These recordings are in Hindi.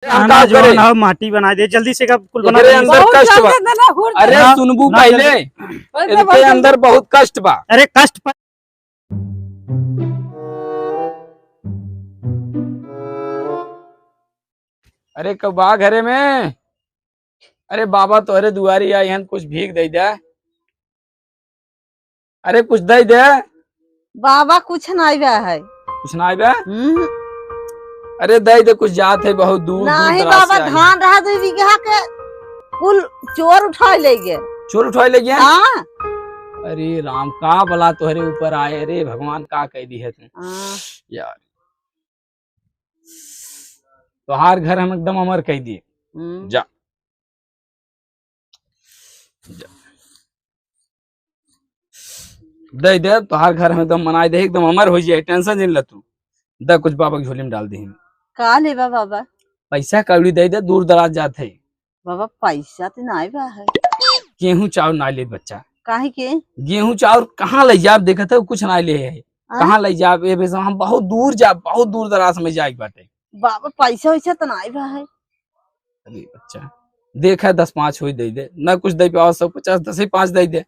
खाना जो है ना माटी बना दे जल्दी से, कब कुल बना दे। अंदर कष्ट बा। अरे सुनबू पहले, इसके अंदर बहुत कष्ट बा। अरे कष्ट पर अरे कब बा घरे में? अरे बाबा तोहरे दुआरी आई हन, कुछ भीख दे दे। अरे कुछ दे दे। बाबा कुछ नहीं बा है। कुछ ना आइबे? अरे दे दे, कुछ जात है बहुत दूर दूर नहीं दराज बाबा, से आई। धान रहा 2 बीघा के कुल चोर उठा ले गए। चोर उठवाई ले गया? हाँ अरे राम, का भला तोहरे ऊपर आए। अरे भगवान, का कह दी है तू हाँ। यार। तोहार घर हम एकदम अमर कह दिए। जा दे दे, तोहार घर हम एकदम मनाए दे, एकदम अमर हो जाए। टेंशन नहीं ले तू। दे कुछ बाबा की झोली में डाल दे। का लेबा बाबा? पैसा कौड़ी दे दे, दूर दराज जात है। बाबा पैसा तो नहीं बा है। गेहूं चाउर ना ले बच्चा। काहे के? गेहूं चाउर कहाँ ले जाब? देखा था कुछ ना ले है। कहाँ ले जाब? ए बेसा हम बहुत दूर जाब, बहुत दूर दराज में जाए बाटे। बाबा पैसा वैसा तो नहीं बा है। अरे बच्चा देखा 10-5 हो दे दे, ना कुछ दे पाओ 150, 10-5 दे दे।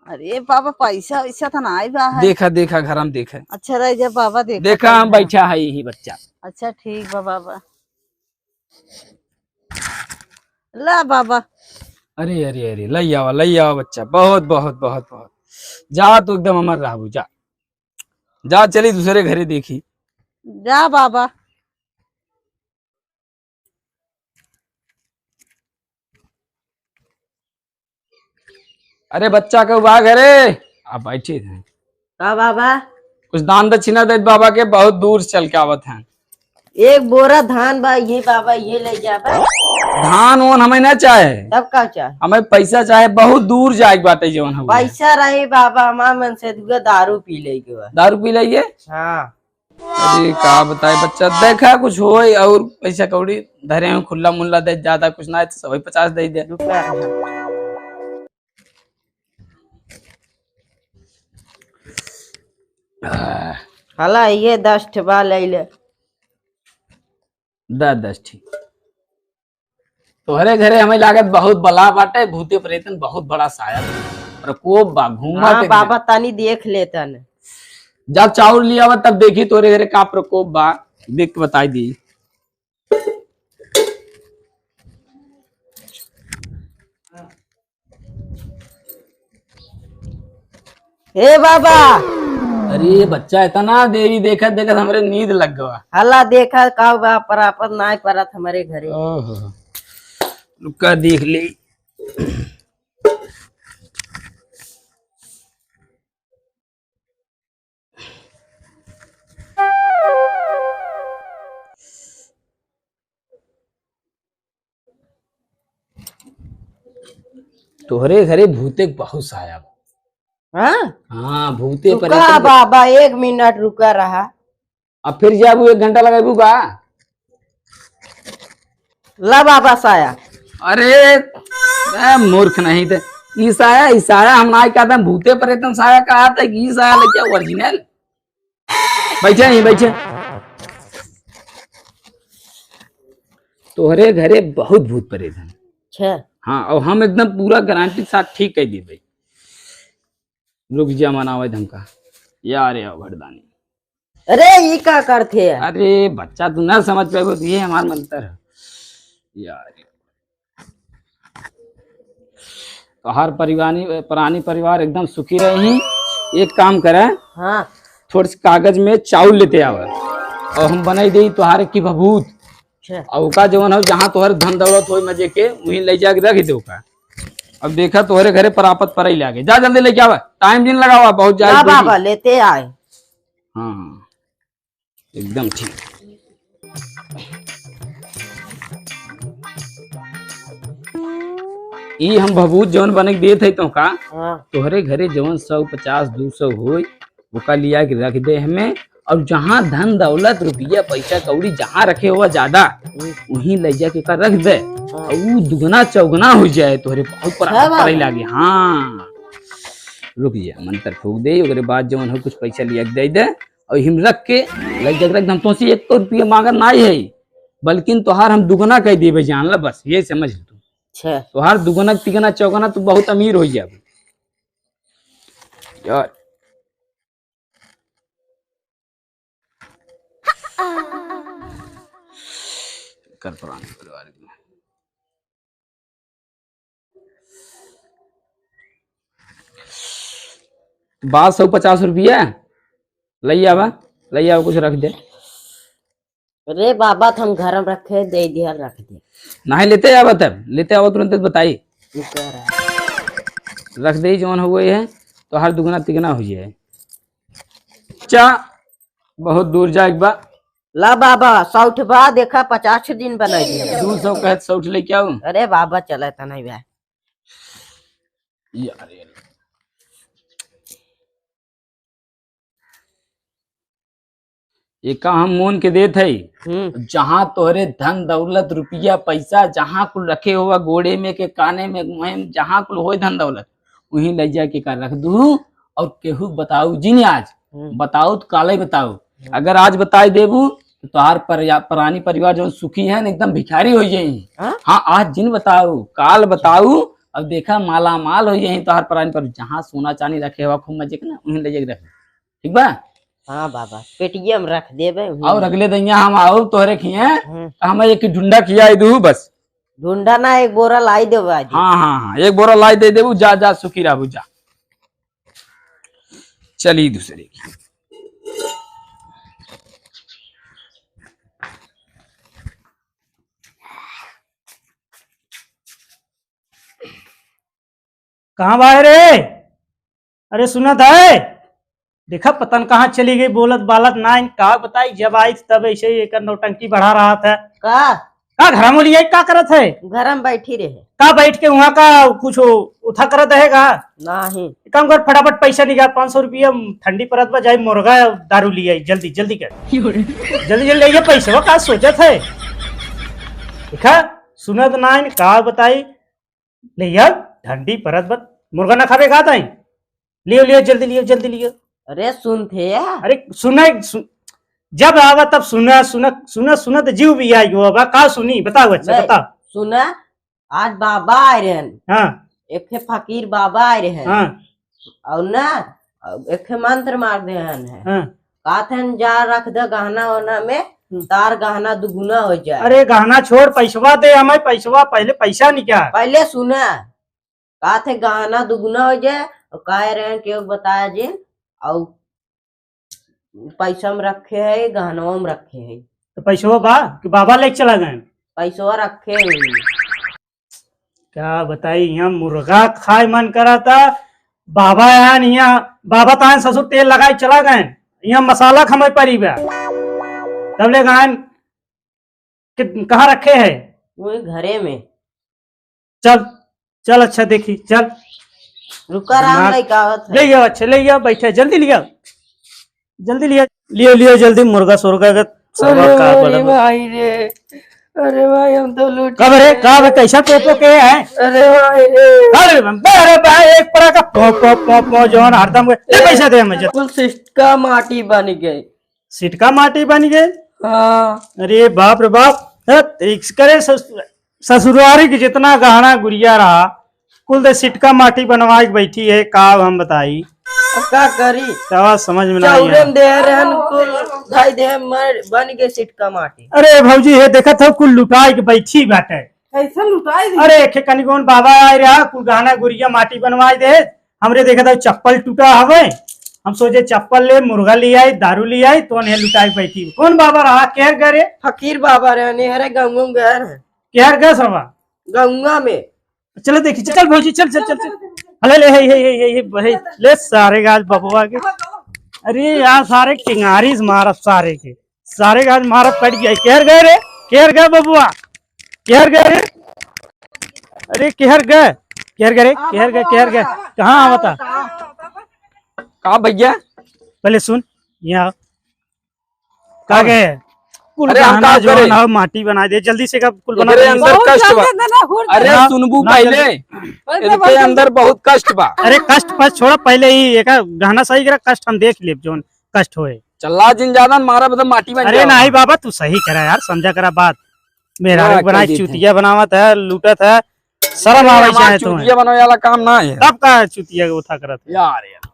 अरे बाबा पैसा वैसा तो नहीं बा है। देखा देखा घर हम देखा। अच्छा रह जा बाबा, देखा हम बैठा है यही बच्चा। अच्छा ठीक बा बाबा। ला बाबा। अरे अरे अरे लई आवा बच्चा। बहुत बहुत बहुत बहुत। जा तू एकदम अमर रहू। जा जा, चली दूसरे घरे देखी। जा बाबा। अरे बच्चा कब आ घरे? आप बैठे थे। का बाबा? कुछ दान दक्षिणा दे बाबा के, बहुत दूर से चल के आवत हैं। 1 बोरा धान बा, ये बाबा ये ले जा बा। धान ओन हमें ना चाहे, तब का चाहे? हमें पैसा चाहे, बहुत दूर जाए बाटे जवन हम। पैसा रहे बाबा, हमार मन से दुगो दारू पी ले के बा। दारू पी लिये? हाँ। अरे का बताए बच्चा, देखा कुछ हो और पैसा कौड़ी धरे में खुला मुल्ला दे, ज्यादा कुछ ना है तो सभी 50 दे दे। हला ये 10 ठबा ले ले। 10 ठीक। तोहरे घरे हमें लागत बहुत बला बाटे, भूते प्रेतन बहुत बड़ा साया प्रकोप बा घूमा। हाँ बाबा तनी देख लेतन। जब चाउर लिया हुआ तब देखी तोरे घरे का प्रकोप बा, देख के बताई दी। हे बाबा। अरे बच्चा इतना देरी देखत देखत हमरे नींद लग गवा। हला देखा का बा, परापत नाय परत हमारे घरे। ओहो, रुका देख ले। तोहरे घरे भूते बहुत साया बा। हाँ भूते रुका बाबा, 1 मिनट रुका रहा। अब फिर जाबू 1 घंटा लगाबू का? ला बाबा साया। अरे मूर्ख नहीं थे। ई साया हम ना कहते हैं, भूते प्रेतन साया कहा था। ई साया लेके ओरिजिनल। बैठे नहीं बैठे। तोहरे घरे बहुत भूत प्रेत हैं। अच्छा। हाँ, और हम एकदम पूरा गारंटी के साथ ठीक कह दी भाई। रुक जा मनावे धमका यार भड़दानी। अरे ये क्या करते हैं? अरे बच्चा तू ना समझ पाएगो, ये हमारा मंत्र है यार। तो हर पुरानी परिवार एकदम सुखी रही। एक काम करे, हाँ थोड़े से कागज में चाउल लेते आवे और हम बनाई दी तुहारे की भभूत। और का जवन हो जहाँ तोहर धन दौलत हो मजे के वहीं ले जाके रख दे का। अब देखा तोहरे घरे परापत पर ही लागे। जा जल्दी लेके आवा, टाइम दिन लगावा बहुत ज्यादा बाबा लेते आए। हाँ एकदम ठीक। ई हम भभूत जवन बने के देत है तो का तोहरे घरे जवन 150-200 हो ओका लिया के रख दे हमें। और जहाँ धन दौलत रुपया पैसा कौड़ी जहाँ रखे हुआ ज्यादा वहीं ले जाके का रख दे और वो दुगना चौगना हो जाए तोहरे बहुत पर लागे। हाँ रुक जा, मंत्र फूक दे ओकरे बाद जवन हो कुछ पैसा लिया के दे दे और हिम रख के ले जाके रख दम। तो से 1 रुपया मांगर ना है बल्कि तोहार हम दुगना कह देवे जान ला, बस ये समझ तू। अच्छा तोहार दुगना तिगना चौगना तू बहुत अमीर हो जाए यार। कर पुराने परिवार में बात 150 रुपया लई आवा कुछ रख दे। अरे बाबा तो हम घर में रखे दे दिया, रख दे। नहीं लेते आवा, तब लेते आवा तुरंत बताई, रख दे जौन हुए है तो हर दुगना तिगना हो जाए। चा बहुत दूर जाए बा। ला बाबा सौठ बा, देखा 50 दिन बना दिया। 200 कहत सौठ ले क्या हूँ अरे बाबा चले था नहीं भाई यार। एका हम मोन के देत है, जहाँ तोहरे धन दौलत रुपया पैसा जहाँ कुल रखे हुआ गोड़े में के काने में मुँह में जहाँ कुल हो धन दौलत वहीं ले जाके का रख दू। और केहू बताऊ जिन आज बताऊ तो काले बताऊ, अगर आज बताए देबू तो तोहार पुरानी परिवार जो सुखी है एकदम भिखारी हो जाये। हाँ आज जिन बताऊ काल बताऊ, अब देखा माला माल हो जाये तोहार पुरानी पर। जहाँ सोना चांदी रखे हुआ खूब मजे के ना वहीं ले जाके रख, ठीक बा। हाँ बाबा पेटीएम रख देवे और अगले दैया हम आओ तोहरे खिए हम एक ढूंढा खिया दू, बस ढूंढा ना एक बोरा लाई दे। हाँ एक बोरा लाई दे देबू, जा जा सुखी रहू जा। चली दूसरे की कहाँ बाहर है? अरे सुना था देखा पतन कहाँ चली गई, बोलत बालत ना का बताई। जब आई तब ऐसे ही एक नौटंकी बढ़ा रहा था। का घर में लिया का करत है? घर में बैठी रहे का बैठ के वहाँ का कुछ उठा करत है का? नहीं काम कर फटाफट पैसा निकाल 500 रुपया ठंडी परत पर जाए मुर्गा दारू लिया जल्दी जल्दी कर जल्दी ले पैसा का सोचत है। देखा सुनत ना का बताई ले ठंडी परत पर मुर्गा ना खावे का ताई लियो लियो जल्दी लियो। अरे सुन थे अरे जब आवा तब सुना तो जीव भी आई हो का सुनी बताओ अच्छा बताओ। सुना आज बाबा आए रहे। हाँ एक फकीर बाबा आए रहे। हाँ और ना एक मंत्र मार दे हैं। हाँ काथन जा रख दे गहना वहना में, तार गहना दुगुना हो जाए। अरे गहना छोड़ पैसवा दे हमें, पैसवा पहले पैसा निकाल। पहले सुना का थे गहना दुगुना हो जाए और कह रहे हैं कि बताया जी और पैसा में रखे है गहनवा में रखे है। तो पैसवा बा कि बाबा लेके चला गए? पैसवा रखे है। क्या बताई यहाँ मुर्गा खाए मन करा था। बाबा यहाँ बाबा तो ससुर तेल लगाए चला गए, यहाँ मसाला खमे परी बा तब ले गए कहाँ रखे है? वो घरे में। चल चल अच्छा देखी चल रुका राम नहीं कहावत है। ले जाओ अच्छा ले जाओ बैठे जल्दी लिया लियो जल्दी मुर्गा सुर्गा का भाई रे। अरे भाई हम तो लूट कब रे कब कैसा पोपो के है? अरे भाई रे अरे भाई एक परा का पो जोन हरदम पैसा दे हमें। सिटका माटी बन गई। सिटका माटी बन गए? हाँ अरे बाप रे बाप करे ससुरारी की जितना गहना गुड़िया रहा कुल दे सिटका माटी बनवा के बैठी है का हम बताई अब क्या करी तवा समझ में नहीं दे रहन कुल भाई दे बन गए सिटका माटी। अरे भौजी है देखा था कुल लुटाई के बैठी बाटे। ऐसा लुटाई अरे एक कनिकोन बाबा आए रहा कुल गहना गुड़िया माटी बनवाए दे। हमरे देखा था चप्पल टूटा हवे, हम सोचे चप्पल ले मुर्गा ले आई दारू ले आई तो लुटाई बैठी। कौन बाबा रहा केहर गए? फकीर बाबा रहने हरे गंगू गए केहर गए सरवा गंगा में। चलो देखी चल भौजी चल चल चल चल हले ले हे ले सारे गाज बबुआ के। अरे यार सारे टिंगारी मारब सारे गाज मारब कट गया। केहर गए रे केहर गए बबुआ केहर गए रे? अरे केहर गए रे कहाँ आवता का भैया? पहले सुन यहाँ का गए कुल अरे हम गहना का जो करे? ना माटी बना दे जल्दी से का कुल बना एकरे दे। अंदर कष्ट बा। अरे हाँ, सुनबू ना पहले इसके अंदर बहुत कष्ट बा। अरे कष्ट पर छोड़ा पहले ही एक गहना सही करा कष्ट हम देख ले जोन कष्ट होए। चल्ला जिन ज्यादा मारा बता माटी बन अरे जाओ। नहीं बाबा तू सही करा यार समझा करा बात। मेरा क्या बनाई कर दी थे? चुतिया बनावत है, लूटत है, शर्म आवे हमार चाहे चुतिया तुम्हें। बनवे वाला काम ना है कब का चुतिया को उठा करत है? यार यार।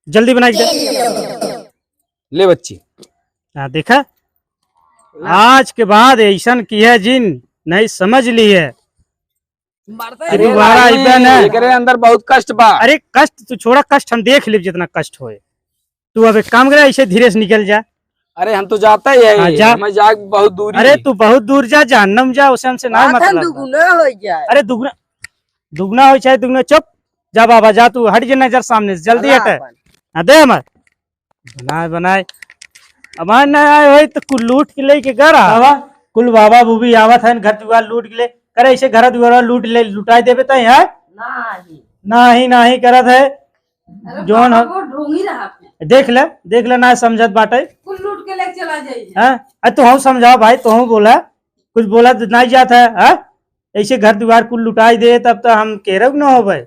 जल्दी बनाई दे। ले बच्ची, हाँ देखा, आज के बाद ऐसा किया जिन नहीं समझ ली है। अरे दोबारा रानी, आइबे ना। एकरे अंदर बहुत कष्ट बा। अरे कष्ट तू छोड़ा, कष्ट हम देख ले जितना कष्ट होए। तू अब एक काम करे, ऐसे धीरे से निकल जा। अरे हम तो जाता ही हाँ, है, जा। हमें जा बहुत दूरी। अरे तू बहुत दूर जा, जहन्नम जा, उसे हमसे ना बात है मतलब बा। दुगुना हो जाए। अरे दुगना दुगना हो चाहे दुगना, चुप जा बाबा, जा तू हट जा नजर सामने से, जल्दी हट। हाँ दे हमार बनाए बनाए, हमार ना आए हो तो कुल लूट के ले के घर आवा। कुल बाबा बूबी आवत है घर दुआर लूट के ले, करे ऐसे घर दुआर लूट ले, लुटाई देवे तई है ना जी। नाही करत है। जोन हो ढोंगी रहा आपने, देख ले ना समझत बाटे। कुल लूट के लेके चला जाइए। हाँ अरे तू हम समझाओ भाई, तू बोला कुछ बोला तो नहीं जाता है। हाँ ऐसे घर द्वार कुल लुटाई दे तब तो हम केरब न हो भाई।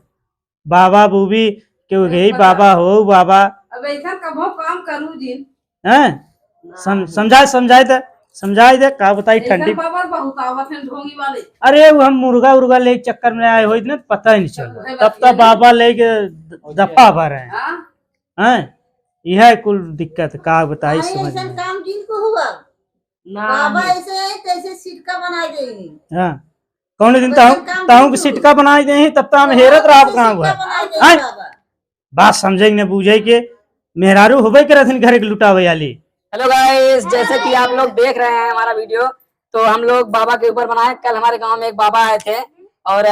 बाबा बूबी क्यों गई, बाबा हो बाबा। अब ऐसा कभो काम करूँ जिन, हैं समझाए दे का बताई ठंडी। ऐसा बाबा बहुत आवत है ढोंगी वाले। अरे वो हम मुर्गा उर्गा ले के चक्कर में आए हो ना, पता ही नहीं चला, तब तक बाबा लेके दफा भर रहे हाँ हैं। यह कुल दिक्कत का बताई समझ ऐसा में। काम जिनको हुआ ना बाबा जी। ऐसे कैसे सिटका बनाई देगी। हाँ कौन दिन ताहू सिटका बनाई दे तब तो हम हेरत रहा कहाँ हुआ। हैं? बात समझे न बूझे के मेहरारू होबे करे थे घर के लुटावे वाली। हेलो गाइस, जैसे कि आप लोग देख रहे हैं हमारा वीडियो, तो हम लोग बाबा के ऊपर बनाए। कल हमारे गांव में एक बाबा आए थे, और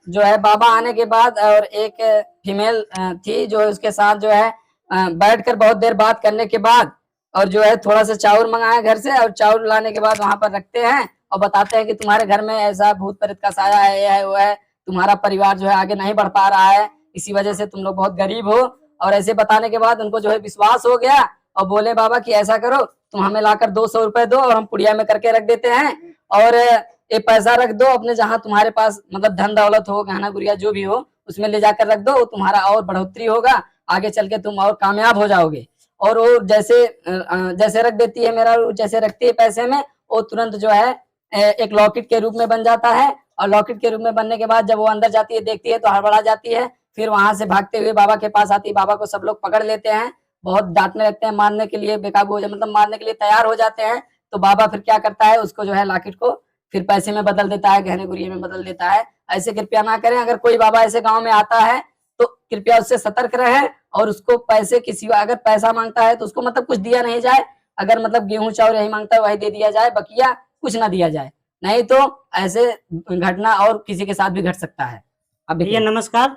जो है बाबा आने के बाद और एक फीमेल थी जो उसके साथ जो है बैठकर बहुत देर बात करने के बाद, और जो है थोड़ा सा चावल मंगाया घर से, और चावल लाने के बाद वहां पर रखते हैं और बताते हैं कि तुम्हारे घर में ऐसा भूत प्रेत का साया है, ये है वो है, तुम्हारा परिवार जो है आगे नहीं बढ़ पा रहा है, इसी वजह से तुम लोग बहुत गरीब हो। और ऐसे बताने के बाद उनको जो है विश्वास हो गया और बोले बाबा कि ऐसा करो, तुम हमें लाकर 200 रुपए दो और हम पुड़िया में करके रख देते हैं, और ये पैसा रख दो अपने, जहां तुम्हारे पास मतलब धन दौलत हो, गहना गुड़िया जो भी हो, उसमें ले जाकर रख दो, तुम्हारा और बढ़ोतरी होगा, आगे चल के तुम और कामयाब हो जाओगे। और वो जैसे रख देती है, मेरा जैसे रखती है पैसे में, वो तुरंत जो है एक लॉकेट के रूप में बन जाता है, और लॉकेट के रूप में बनने के बाद जब वो अंदर जाती है, देखती है तो हड़बड़ा जाती है, फिर वहां से भागते हुए बाबा के पास आती है। बाबा को सब लोग पकड़ लेते हैं, बहुत डांटने लगते हैं, मारने के लिए बेकाबू हो जाए, मतलब मारने के लिए तैयार हो जाते हैं। तो बाबा फिर क्या करता है, उसको जो है लॉकेट को फिर पैसे में बदल देता है, गहने गुड़िये में बदल देता है। ऐसे कृपया ना करें। अगर कोई बाबा ऐसे गांव में आता है तो कृपया उससे सतर्क रहें, और उसको पैसे किसी अगर पैसा मांगता है तो उसको मतलब कुछ दिया नहीं जाए। अगर मतलब गेहूं चावल यही मांगता है वही दे दिया जाए, बकिया कुछ ना दिया जाए, नहीं तो ऐसे घटना और किसी के साथ भी घट सकता है। अब भैया नमस्कार,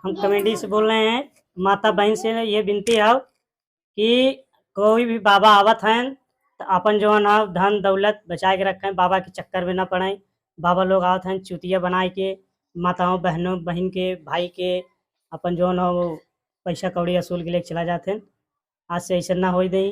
हम कमेटी से बोल रहे हैं। माता बहन से ये विनती है कि कोई भी बाबा आवत हैं तो अपन जो है ना धन दौलत बचा के रखें, बाबा के चक्कर में ना पड़ें। बाबा लोग आवत हैं चुतिया बनाए के, माताओं बहनों बहन के भाई के अपन जो है ना वो पैसा कौड़ी असूल के लिए चला जाते हैं। आज से ऐसा ना हो दे।